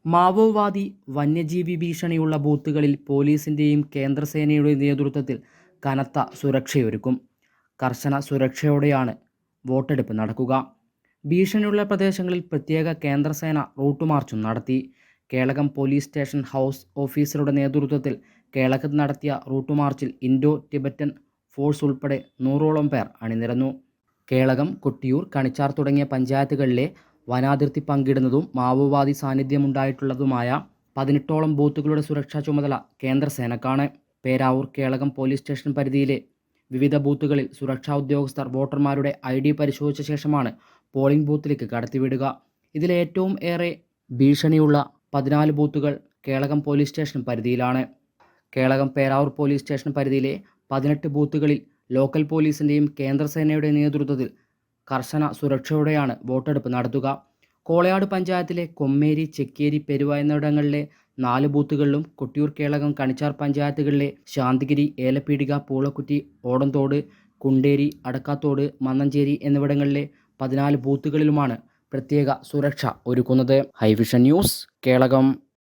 മാവോവാദി വന്യജീവി ഭീഷണിയുള്ള ബൂത്തുകളിൽ പോലീസിൻ്റെയും കേന്ദ്രസേനയുടെയും നേതൃത്വത്തിൽ കനത്ത സുരക്ഷയൊരുക്കും. കർശന സുരക്ഷയോടെയാണ് വോട്ടെടുപ്പ് നടക്കുക. ഭീഷണിയുള്ള പ്രദേശങ്ങളിൽ പ്രത്യേക കേന്ദ്രസേന റൂട്ട് മാർച്ചും നടത്തി. കേളകം പോലീസ് സ്റ്റേഷൻ ഹൗസ് ഓഫീസറുടെ നേതൃത്വത്തിൽ കേളകത്ത് നടത്തിയ റൂട്ട് മാർച്ചിൽ ഇൻഡോ ടിബറ്റൻ ഫോഴ്സ് ഉൾപ്പെടെ 100ഓളം പേർ അണിനിരന്നു. കേളകം, കൊട്ടിയൂർ, കണിച്ചാർ തുടങ്ങിയ പഞ്ചായത്തുകളിലെ വനാതിർത്തി പങ്കിടുന്നതും മാവോവാദി സാന്നിധ്യമുണ്ടായിട്ടുള്ളതുമായ 18ഓളം ബൂത്തുകളുടെ സുരക്ഷാ ചുമതല കേന്ദ്രസേനക്കാണ്. പേരാവൂർ, കേളകം പോലീസ് സ്റ്റേഷൻ പരിധിയിലെ വിവിധ ബൂത്തുകളിൽ സുരക്ഷാ ഉദ്യോഗസ്ഥർ വോട്ടർമാരുടെ ID പരിശോധിച്ച ശേഷമാണ് പോളിംഗ് ബൂത്തിലേക്ക് കടത്തിവിടുക. ഇതിലേറ്റവും ഏറെ ഭീഷണിയുള്ള 14 ബൂത്തുകൾ കേളകം പോലീസ് സ്റ്റേഷൻ പരിധിയിലാണ്. കേളകം പേരാവൂർ പോലീസ് സ്റ്റേഷൻ പരിധിയിലെ 18 ബൂത്തുകളിൽ ലോക്കൽ പോലീസിൻ്റെയും കേന്ദ്രസേനയുടെയും നേതൃത്വത്തിൽ കർശന സുരക്ഷയോടെയാണ് വോട്ടെടുപ്പ് നടത്തുക. കോളയാട് പഞ്ചായത്തിലെ കൊമ്മേരി, ചെക്കേരി, പെരുവ എന്നിവിടങ്ങളിലെ 4 ബൂത്തുകളിലും കൊട്ടിയൂർ, കേളകം, കണിച്ചാർ പഞ്ചായത്തുകളിലെ ശാന്തിഗിരി, ഏലപ്പീടിക, പൂളക്കുറ്റി, ഓടന്തോട്, കുണ്ടേരി, അടക്കാത്തോട്, മന്നഞ്ചേരി എന്നിവിടങ്ങളിലെ 14 ബൂത്തുകളിലുമാണ് പ്രത്യേക സുരക്ഷ ഒരുക്കുന്നത്. ഹൈവിഷൻ ന്യൂസ്, കേളകം.